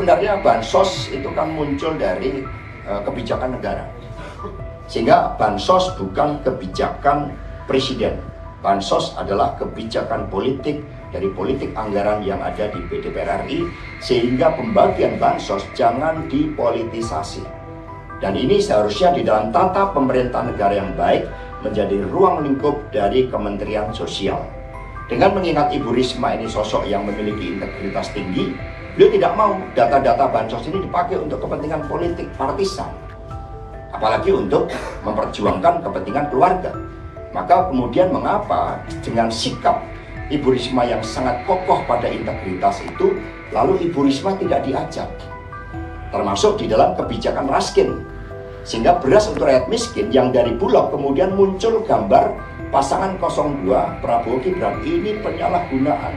sebenarnya bansos itu kan muncul dari kebijakan negara. Sehingga bansos bukan kebijakan presiden. Bansos adalah kebijakan politik dari politik anggaran yang ada di DPR RI, sehingga pembagian bansos jangan dipolitisasi. Dan ini seharusnya di dalam tata pemerintahan negara yang baik menjadi ruang lingkup dari Kementerian Sosial. Dengan mengingat Ibu Risma ini sosok yang memiliki integritas tinggi, beliau tidak mau data-data bansos ini dipakai untuk kepentingan politik partisan, apalagi untuk memperjuangkan kepentingan keluarga. Maka kemudian mengapa dengan sikap Ibu Risma yang sangat kokoh pada integritas itu, lalu Ibu Risma tidak diajak, termasuk di dalam kebijakan raskin, sehingga beras untuk rakyat miskin yang dari Bulog kemudian muncul gambar pasangan 02 Prabowo Gibran. Ini penyalahgunaan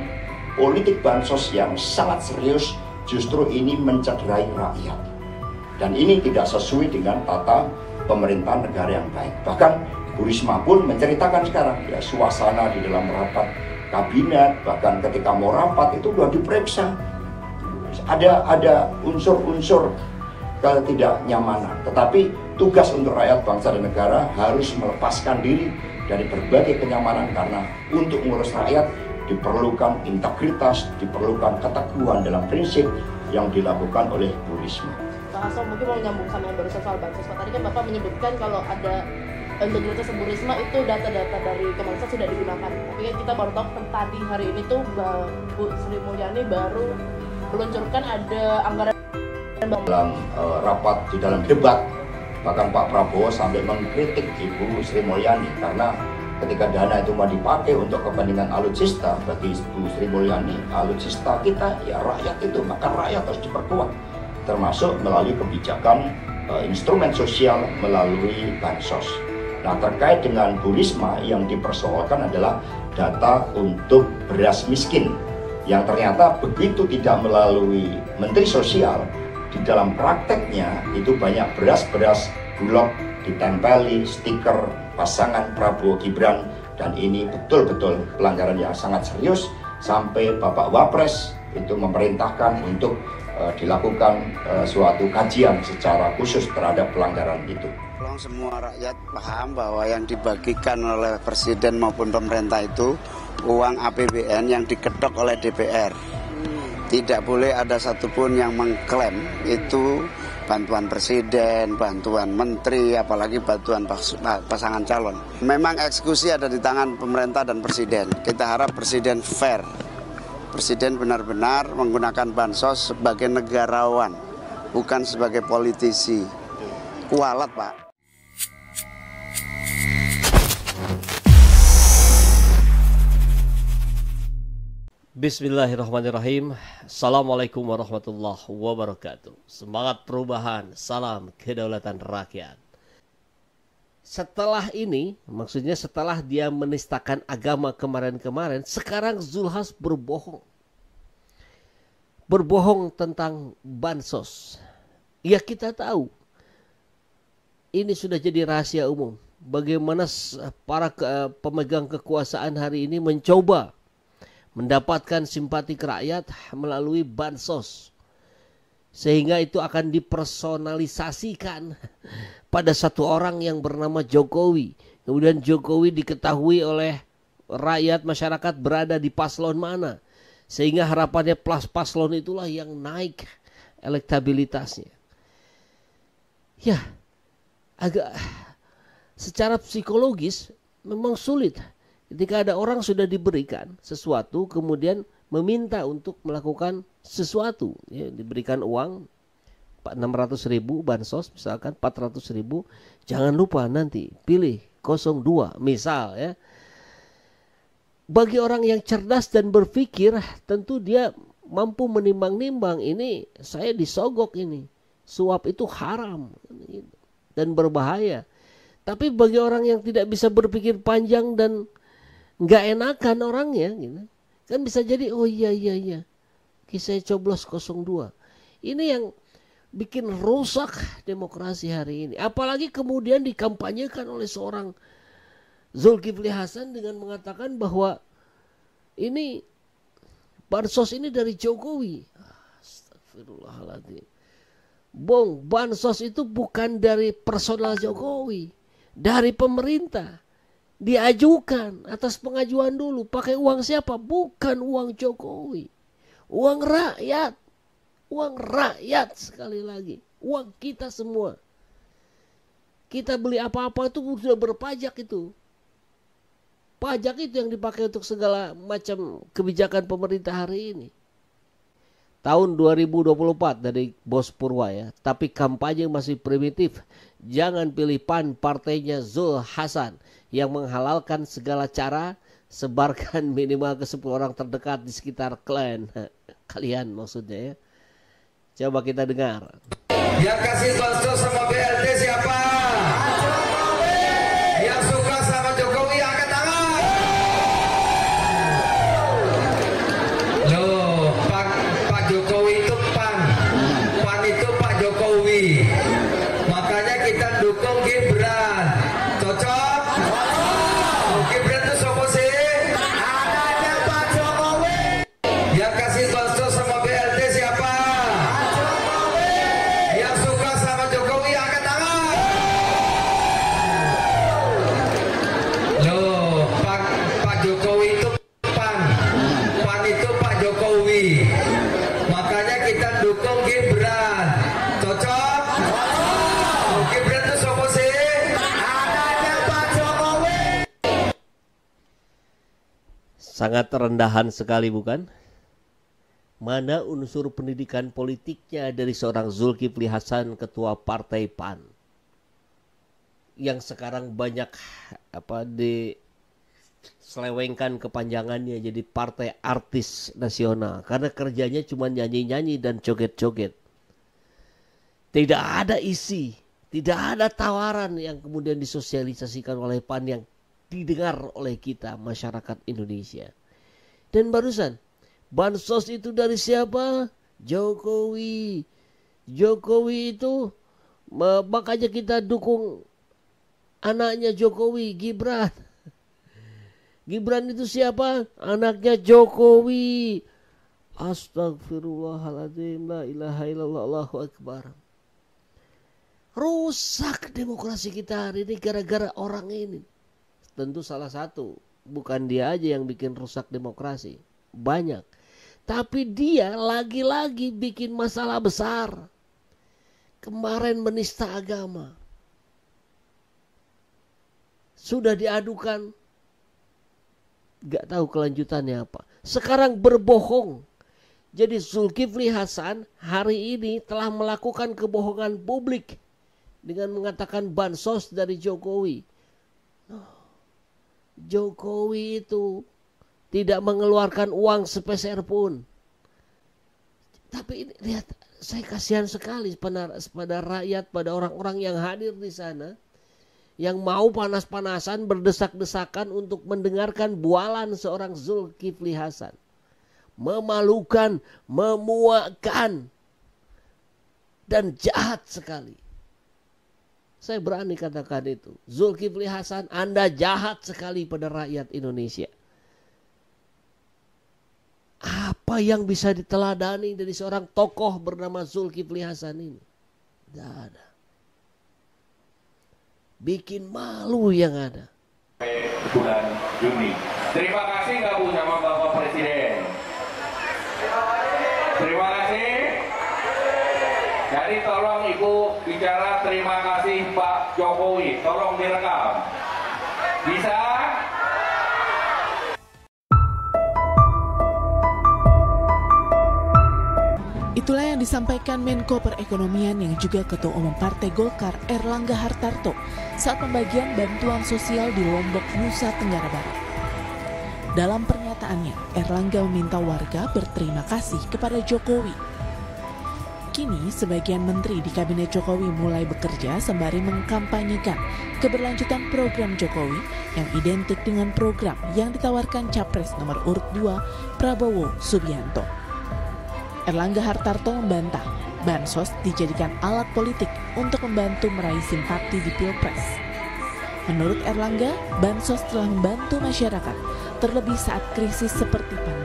politik bansos yang sangat serius, justru ini mencederai rakyat. Dan ini tidak sesuai dengan tata pemerintahan negara yang baik. Bahkan Bu Risma pun menceritakan sekarang, ya, suasana di dalam rapat kabinet, bahkan ketika mau rapat itu sudah diperiksa. Ada unsur-unsur ketidaknyamanan. Tetapi tugas untuk rakyat bangsa dan negara harus melepaskan diri dari berbagai kenyamanan, karena untuk mengurus rakyat diperlukan integritas, diperlukan keteguhan dalam prinsip yang dilakukan oleh Bu Risma. Pak Hasto, mungkin mau nyambung sama yang barusan soal bansos. Tadi kan Bapak menyebutkan kalau ada integritas Bu Risma itu data-data dari Kemensos sudah digunakan. Tapi kan kita baru tahu tadi hari ini tuh Bu Sri Mulyani baru meluncurkan ada anggaran dalam rapat di dalam debat. Bahkan Pak Prabowo sampai mengkritik Ibu Sri Mulyani karena ketika dana itu mau dipakai untuk kepentingan alutsista, bagi Bu Sri Mulyani, alutsista kita ya rakyat itu, maka rakyat harus diperkuat, termasuk melalui kebijakan instrumen sosial melalui bansos. Nah, terkait dengan Bu Risma yang dipersoalkan adalah data untuk beras miskin yang ternyata begitu tidak melalui Menteri Sosial, di dalam prakteknya itu banyak beras-beras Bulog ditempeli stiker pasangan Prabowo Gibran, dan ini betul-betul pelanggaran yang sangat serius sampai Bapak Wapres itu memerintahkan untuk dilakukan suatu kajian secara khusus terhadap pelanggaran itu. Tolong semua rakyat paham bahwa yang dibagikan oleh Presiden maupun pemerintah itu uang APBN yang diketok oleh DPR. Tidak boleh ada satupun yang mengklaim itu bantuan presiden, bantuan menteri, apalagi bantuan pasangan calon. Memang eksekusi ada di tangan pemerintah dan presiden. Kita harap presiden fair. Presiden benar-benar menggunakan bansos sebagai negarawan, bukan sebagai politisi. Kualat, Pak. Bismillahirrahmanirrahim. Assalamualaikum warahmatullahi wabarakatuh. Semangat perubahan, salam kedaulatan rakyat. Setelah ini, maksudnya setelah dia menistakan agama kemarin-kemarin, sekarang Zulhas berbohong. Berbohong tentang bansos. Ya, kita tahu ini sudah jadi rahasia umum. Bagaimana para pemegang kekuasaan hari ini mencoba mendapatkan simpati rakyat melalui bansos, sehingga itu akan dipersonalisasikan pada satu orang yang bernama Jokowi. Kemudian Jokowi diketahui oleh rakyat masyarakat berada di paslon mana, sehingga harapannya paslon itulah yang naik elektabilitasnya. Ya, agak secara psikologis memang sulit. Ketika ada orang sudah diberikan sesuatu, kemudian meminta untuk melakukan sesuatu, ya, diberikan uang 600.000 bansos, misalkan 400.000, jangan lupa nanti pilih 02 misal, ya. Bagi orang yang cerdas dan berpikir, tentu dia mampu menimbang-nimbang, ini saya disogok, ini suap itu haram dan berbahaya. Tapi bagi orang yang tidak bisa berpikir panjang dan nggak enakan orangnya, gitu, kan bisa jadi oh iya, saya coblos 02. Ini yang bikin rusak demokrasi hari ini. Apalagi kemudian dikampanyekan oleh seorang Zulkifli Hasan dengan mengatakan bahwa ini bansos ini dari Jokowi. Astagfirullahaladzim. Bung, bansos itu bukan dari personal Jokowi, dari pemerintah. Diajukan atas pengajuan dulu. Pakai uang siapa? Bukan uang Jokowi. Uang rakyat. Uang rakyat sekali lagi. Uang kita semua. Kita beli apa-apa itu sudah berpajak itu. Pajak itu yang dipakai untuk segala macam kebijakan pemerintah hari ini. Tahun 2024 dari Bos Purwa ya. Tapi kampanye masih primitif. Jangan pilih PAN, partainya Zul Hasan yang menghalalkan segala cara. Sebarkan minimal ke 10 orang terdekat di sekitar klan kalian maksudnya ya. Coba kita dengar. Yang kasih bansos sama BLT siapa? Yang suka sama Jokowi angkat tangan. Loh, Pak Jokowi itu PAN. PAN itu Pak Jokowi. Makanya kita dukung Gibran. Cocok? Gibran itu siapa sih? Anaknya Pak Jokowi. Yang kasih bansos sama BLT siapa? Yang suka sama Jokowi angkat tangan. Loh, Pak Jokowi itu PAN. PAN itu Pak Jokowi. Makanya kita dukung Gibran. Cocok? Gibran itu siapa sih? Anaknya Pak Jokowi. Sangat rendahan sekali bukan? Mana unsur pendidikan politiknya dari seorang Zulkifli Hasan, ketua partai PAN, yang sekarang banyak diselewengkan kepanjangannya jadi partai artis nasional karena kerjanya cuma nyanyi-nyanyi dan joget-joget. Tidak ada isi, tidak ada tawaran yang kemudian disosialisasikan oleh PAN yang didengar oleh kita masyarakat Indonesia. Dan barusan bansos itu dari siapa? Jokowi. Jokowi itu makanya kita dukung anaknya Jokowi, Gibran. Gibran itu siapa? Anaknya Jokowi. Astagfirullahaladzim. La ilaha illallah, Allahu Akbar. Rusak demokrasi kita hari ini gara-gara orang ini. Tentu salah satu. Bukan dia aja yang bikin rusak demokrasi. Banyak. Tapi dia lagi-lagi bikin masalah besar. Kemarin menista agama. Sudah diadukan. Gak tahu kelanjutannya apa. Sekarang berbohong. Jadi Zulkifli Hasan hari ini telah melakukan kebohongan publik. Dengan mengatakan bansos dari Jokowi. Jokowi itu tidak mengeluarkan uang sepeser pun. Tapi ini, lihat, saya kasihan sekali pada rakyat, pada orang-orang yang hadir di sana, yang mau panas-panasan berdesak-desakan untuk mendengarkan bualan seorang Zulkifli Hasan. Memalukan, memuakkan, dan jahat sekali. Saya berani katakan itu. Zulkifli Hasan, Anda jahat sekali pada rakyat Indonesia. Apa yang bisa diteladani dari seorang tokoh bernama Zulkifli Hasan ini? Tidak ada. Bikin malu yang ada. Bulan Juni. Terima kasih nggak Bu sama Bapak Presiden. Terima kasih. Jadi tolong Ibu bicara terima kasih Pak Jokowi. Tolong direkam. Bisa? Itulah yang disampaikan Menko Perekonomian yang juga Ketua Umum Partai Golkar Erlangga Hartarto saat pembagian bantuan sosial di Lombok, Nusa Tenggara Barat. Dalam pernyataannya, Erlangga meminta warga berterima kasih kepada Jokowi. Kini, sebagian menteri di Kabinet Jokowi mulai bekerja sembari mengkampanyekan keberlanjutan program Jokowi yang identik dengan program yang ditawarkan Capres nomor urut 2 Prabowo Subianto. Erlangga Hartarto membantah bansos dijadikan alat politik untuk membantu meraih simpati di Pilpres. Menurut Erlangga, bansos telah membantu masyarakat, terlebih saat krisis seperti pandemi.